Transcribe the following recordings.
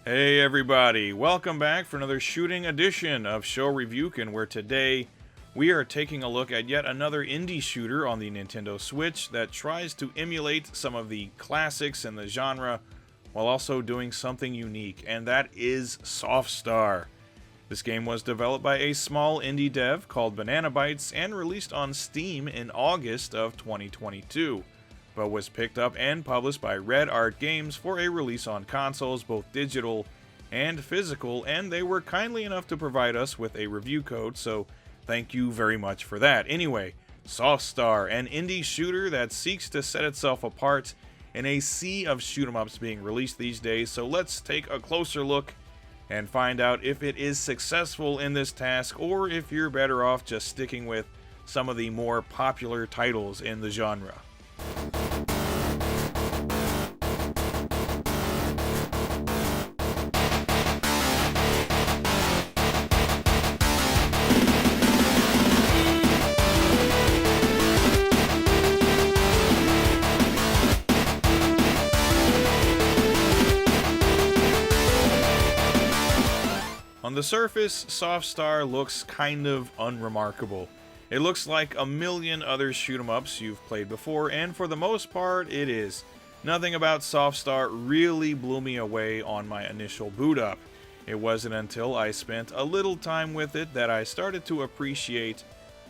Hey everybody, welcome back for another shooting edition of SHOREVIEWKEN, where today we are taking a look at yet another indie shooter on the Nintendo Switch that tries to emulate some of the classics in the genre while also doing something unique, and that is Sophstar. This game was developed by a small indie dev called Banana Bytes and released on Steam in August of 2022. But was picked up and published by Red Art Games for a release on consoles, both digital and physical, and they were kindly enough to provide us with a review code, so thank you very much for that. Anyway, Sophstar, an indie shooter that seeks to set itself apart in a sea of shoot-'em-ups being released these days, so let's take a closer look and find out if it is successful in this task, or if you're better off just sticking with some of the more popular titles in the genre. On the surface, Sophstar looks kind of unremarkable. It looks like a million other shoot-'em-ups you've played before, and for the most part, it is. Nothing about Sophstar really blew me away on my initial boot up. It wasn't until I spent a little time with it that I started to appreciate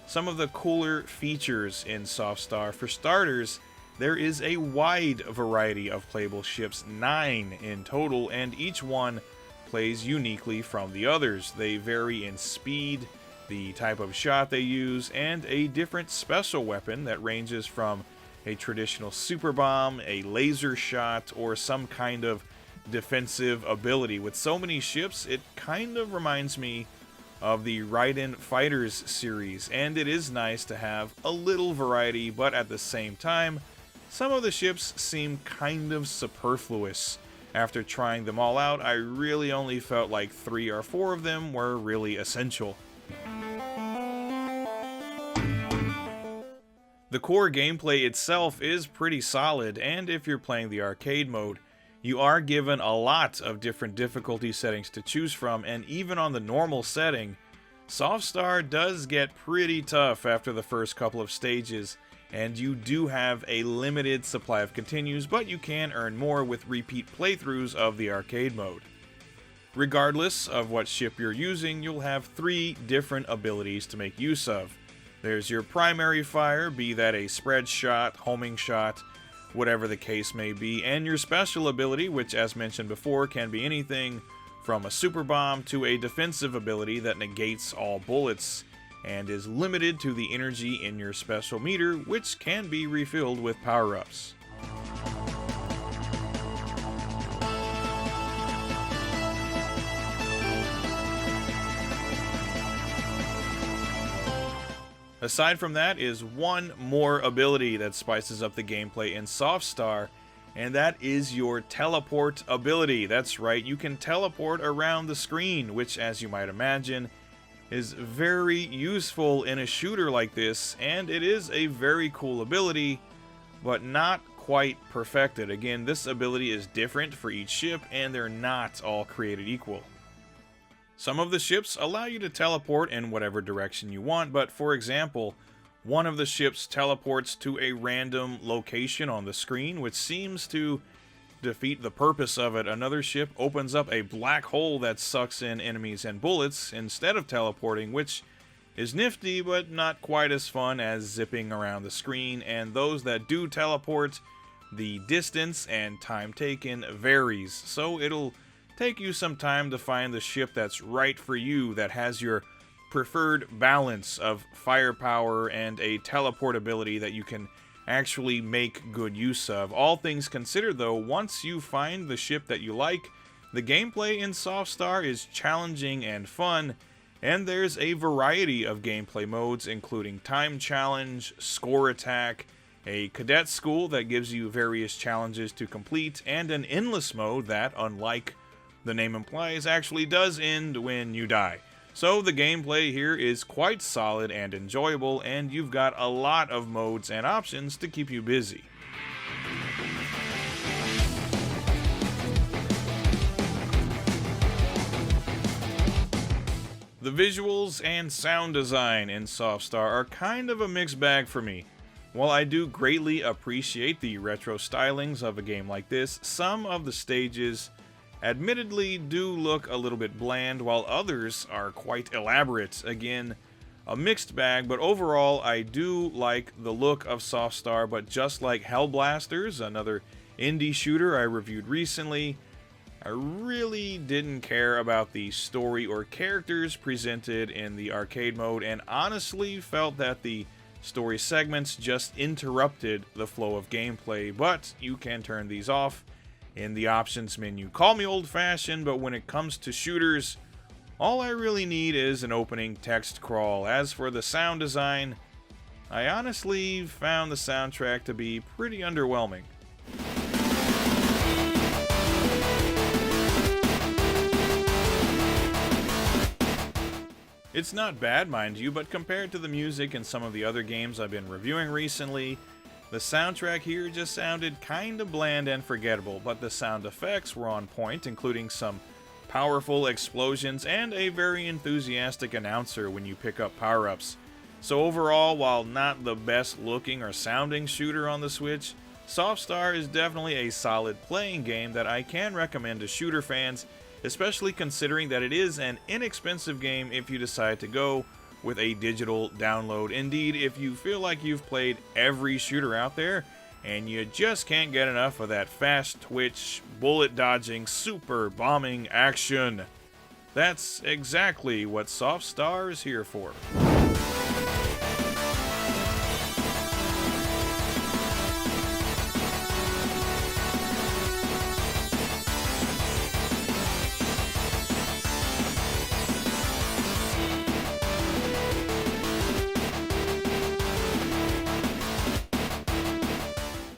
some of the cooler features in Sophstar. For starters, there is a wide variety of playable ships, 9 in total, and each one plays uniquely from the others. They vary in speed, the type of shot they use, and a different special weapon that ranges from a traditional super bomb, a laser shot, or some kind of defensive ability. With so many ships, it kind of reminds me of the Raiden Fighters series, and it is nice to have a little variety, but at the same time, some of the ships seem kind of superfluous. After trying them all out, I really only felt like 3 or 4 of them were really essential. The core gameplay itself is pretty solid, and if you're playing the arcade mode, you are given a lot of different difficulty settings to choose from, and even on the normal setting, Sophstar does get pretty tough after the first couple of stages, and you do have a limited supply of continues, but you can earn more with repeat playthroughs of the arcade mode. Regardless of what ship you're using, you'll have 3 different abilities to make use of. There's your primary fire, be that a spread shot, homing shot, whatever the case may be, and your special ability, which as mentioned before can be anything from a super bomb to a defensive ability that negates all bullets and is limited to the energy in your special meter, which can be refilled with power-ups. Aside from that is one more ability that spices up the gameplay in Sophstar, and that is your teleport ability. That's right, you can teleport around the screen, which, as you might imagine, is very useful in a shooter like this, and it is a very cool ability, but not quite perfected. Again, this ability is different for each ship, and they're not all created equal. Some of the ships allow you to teleport in whatever direction you want, but for example, one of the ships teleports to a random location on the screen, which seems to defeat the purpose of it. Another ship opens up a black hole that sucks in enemies and bullets instead of teleporting, which is nifty but not quite as fun as zipping around the screen. And those that do teleport, the distance and time taken varies, so it'll take you some time to find the ship that's right for you, that has your preferred balance of firepower and a teleport ability that you can actually make good use of. All things considered though, once you find the ship that you like, the gameplay in Sophstar is challenging and fun, and there's a variety of gameplay modes including time challenge, score attack, a cadet school that gives you various challenges to complete, and an endless mode that, unlike the name implies, actually does end when you die. So the gameplay here is quite solid and enjoyable, and you've got a lot of modes and options to keep you busy. The visuals and sound design in Sophstar are kind of a mixed bag for me. While I do greatly appreciate the retro stylings of a game like this, some of the stages admittedly do look a little bit bland, while others are quite elaborate. Again, a mixed bag, but overall I do like the look of Sophstar, but just like Hellblasters, another indie shooter I reviewed recently, I really didn't care about the story or characters presented in the arcade mode, and honestly felt that the story segments just interrupted the flow of gameplay. But you can turn these off in the options menu. Call me old-fashioned, but when it comes to shooters, all I really need is an opening text crawl. As for the sound design, I honestly found the soundtrack to be pretty underwhelming. It's not bad, mind you, but compared to the music in some of the other games I've been reviewing recently, the soundtrack here just sounded kinda bland and forgettable, but the sound effects were on point, including some powerful explosions and a very enthusiastic announcer when you pick up power-ups. So overall, while not the best looking or sounding shooter on the Switch, Sophstar is definitely a solid playing game that I can recommend to shooter fans, especially considering that it is an inexpensive game if you decide to go with a digital download. Indeed, if you feel like you've played every shooter out there and you just can't get enough of that fast twitch, bullet dodging, super bombing action, that's exactly what Sophstar is here for.